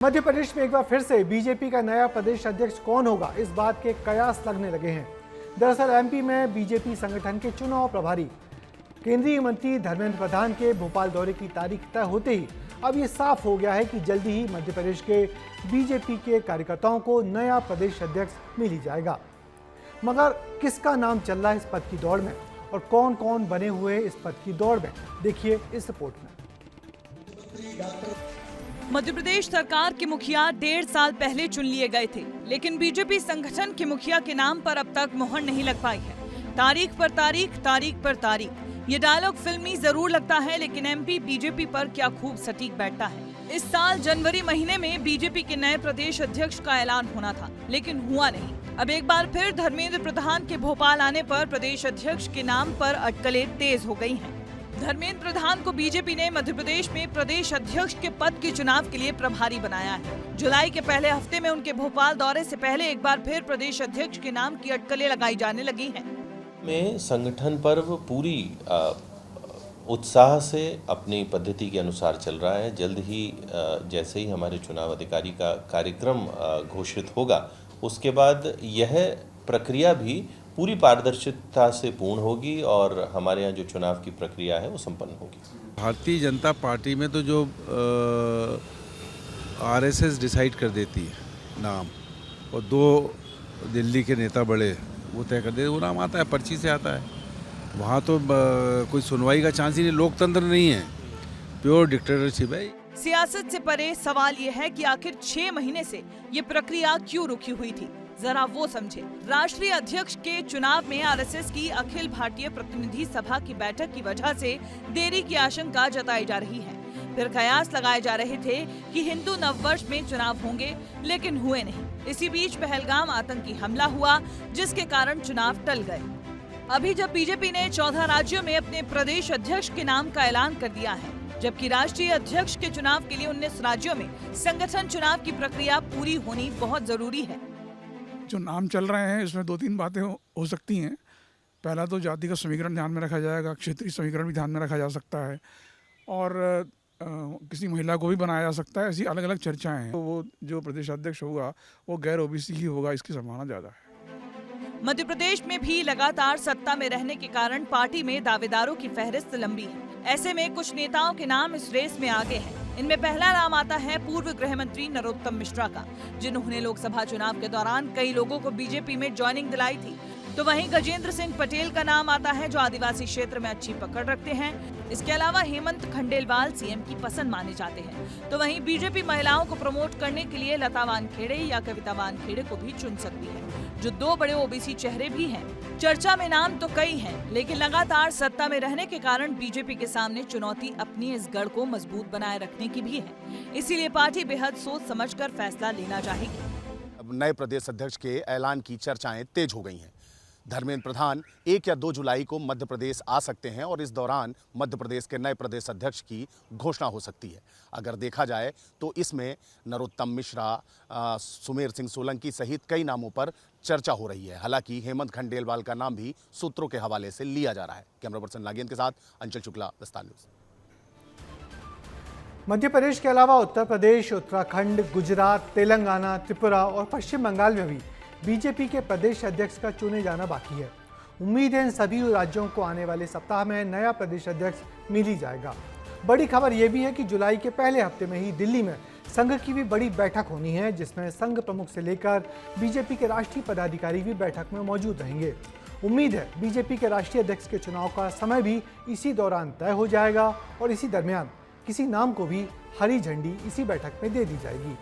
मध्य प्रदेश में एक बार फिर से बीजेपी का नया प्रदेश अध्यक्ष कौन होगा, इस बात के कयास लगने लगे हैं। दरअसल एमपी में बीजेपी संगठन के चुनाव प्रभारी केंद्रीय मंत्री धर्मेंद्र प्रधान के भोपाल दौरे की तारीख तय होते ही अब ये साफ हो गया है कि जल्दी ही मध्य प्रदेश के बीजेपी के कार्यकर्ताओं को नया प्रदेश अध्यक्ष मिल ही जाएगा। मगर किसका नाम चल रहा है इस पद की दौड़ में और कौन कौन बने हुए इस पद की दौड़ में, देखिए इस रिपोर्ट में। मध्य प्रदेश सरकार के मुखिया 1.5 साल पहले चुन लिए गए थे, लेकिन बीजेपी संगठन के मुखिया के नाम पर अब तक मोहर नहीं लग पाई है। तारीख पर तारीख, तारीख पर तारीख, ये डायलॉग फिल्मी जरूर लगता है, लेकिन एमपी बीजेपी पर क्या खूब सटीक बैठता है। इस साल जनवरी महीने में बीजेपी के नए प्रदेश अध्यक्ष का ऐलान होना था, लेकिन हुआ नहीं। अब एक बार फिर धर्मेंद्र प्रधान के भोपाल आने पर प्रदेश अध्यक्ष के नाम पर अटकलें तेज हो गई हैं। धर्मेंद्र प्रधान को बीजेपी ने मध्य प्रदेश में प्रदेश अध्यक्ष के पद के चुनाव के लिए प्रभारी बनाया है। जुलाई के पहले हफ्ते में उनके भोपाल दौरे से पहले एक बार फिर प्रदेश अध्यक्ष के नाम की अटकलें लगाई जाने लगी हैं। में संगठन पर्व पूरी उत्साह से अपनी पद्धति के अनुसार चल रहा है। जल्द ही जैसे ही हमारे चुनाव अधिकारी का कार्यक्रम घोषित होगा, उसके बाद यह प्रक्रिया भी पूरी पारदर्शिता से पूर्ण होगी और हमारे यहाँ जो चुनाव की प्रक्रिया है वो संपन्न होगी। भारतीय जनता पार्टी में तो जो आरएसएस डिसाइड कर देती है नाम, और 2 दिल्ली के नेता बड़े वो तय कर देते, वो नाम आता है, पर्ची से आता है। वहाँ तो कोई सुनवाई का चांस ही नहीं, लोकतंत्र नहीं है, प्योर डिक्टेटरशिप है। सियासत से परे सवाल ये है कि आखिर 6 महीने से ये प्रक्रिया क्यों रुकी हुई थी, जरा वो समझे। राष्ट्रीय अध्यक्ष के चुनाव में आरएसएस की अखिल भारतीय प्रतिनिधि सभा की बैठक की वजह से देरी की आशंका जताई जा रही है। फिर कयास लगाए जा रहे थे कि हिंदू नववर्ष में चुनाव होंगे, लेकिन हुए नहीं। इसी बीच पहलगाम आतंकी हमला हुआ, जिसके कारण चुनाव टल गए। अभी जब बीजेपी ने 14 राज्यों में अपने प्रदेश अध्यक्ष के नाम का ऐलान कर दिया है, जबकि राष्ट्रीय अध्यक्ष के चुनाव के लिए 19 राज्यों में संगठन चुनाव की प्रक्रिया पूरी होनी बहुत जरूरी है। जो नाम चल रहे हैं इसमें 2-3 बातें हो सकती हैं। पहला तो जाति का समीकरण ध्यान में रखा जाएगा, क्षेत्रीय समीकरण भी ध्यान में रखा जा सकता है, और किसी महिला को भी बनाया जा सकता है। ऐसी अलग अलग चर्चाएं हैं। तो वो जो प्रदेश अध्यक्ष होगा वो गैर ओबीसी ही होगा, इसकी संभावना ज़्यादा है। मध्य प्रदेश में भी लगातार सत्ता में रहने के कारण पार्टी में दावेदारों की फहरिस्त लंबी है। ऐसे में कुछ नेताओं के नाम इस रेस में आगे हैं। इनमें पहला नाम आता है पूर्व गृह मंत्री नरोत्तम मिश्रा का, जिन्होंने लोकसभा चुनाव के दौरान कई लोगों को बीजेपी में ज्वाइनिंग दिलाई थी। तो वहीं गजेंद्र सिंह पटेल का नाम आता है, जो आदिवासी क्षेत्र में अच्छी पकड़ रखते हैं। इसके अलावा हेमंत खंडेलवाल सीएम की पसंद माने जाते हैं। तो वहीं बीजेपी महिलाओं को प्रमोट करने के लिए लता वानखेड़े या कविता वानखेड़े को भी चुन सकती है, जो 2 बड़े ओबीसी चेहरे भी हैं। चर्चा में नाम तो कई हैं, लेकिन लगातार सत्ता में रहने के कारण बीजेपी के सामने चुनौती अपनी इस गढ़ को मजबूत बनाए रखने की भी है। इसीलिए पार्टी बेहद सोच समझकर फैसला लेना चाहेगी। अब नए प्रदेश अध्यक्ष के ऐलान की चर्चाएं तेज हो गई हैं। धर्मेंद्र प्रधान 1 या 2 जुलाई को मध्य प्रदेश आ सकते हैं और इस दौरान मध्य प्रदेश के नए प्रदेश अध्यक्ष की घोषणा हो सकती है। अगर देखा जाए तो इसमें नरोत्तम मिश्रा, सुमेर सिंह सोलंकी सहित कई नामों पर चर्चा हो रही है। हालांकि हेमंत खंडेलवाल का नाम भी सूत्रों के हवाले से लिया जा रहा है। कैमरा पर्सन नागेंद्र के साथ अंचल शुक्ला, विस्तार न्यूज। मध्य प्रदेश के अलावा उत्तर प्रदेश, उत्तराखंड, गुजरात, तेलंगाना, त्रिपुरा और पश्चिम बंगाल में भी बीजेपी के प्रदेश अध्यक्ष का चुने जाना बाकी है। उम्मीद है इन सभी राज्यों को आने वाले सप्ताह में नया प्रदेश अध्यक्ष मिल ही जाएगा। बड़ी खबर यह भी है कि जुलाई के पहले हफ्ते में ही दिल्ली में संघ की भी बड़ी बैठक होनी है, जिसमें संघ प्रमुख से लेकर बीजेपी के राष्ट्रीय पदाधिकारी भी बैठक में मौजूद रहेंगे। उम्मीद है बीजेपी के राष्ट्रीय अध्यक्ष के चुनाव का समय भी इसी दौरान तय हो जाएगा और इसी दरमियान किसी नाम को भी हरी झंडी इसी बैठक में दे दी जाएगी।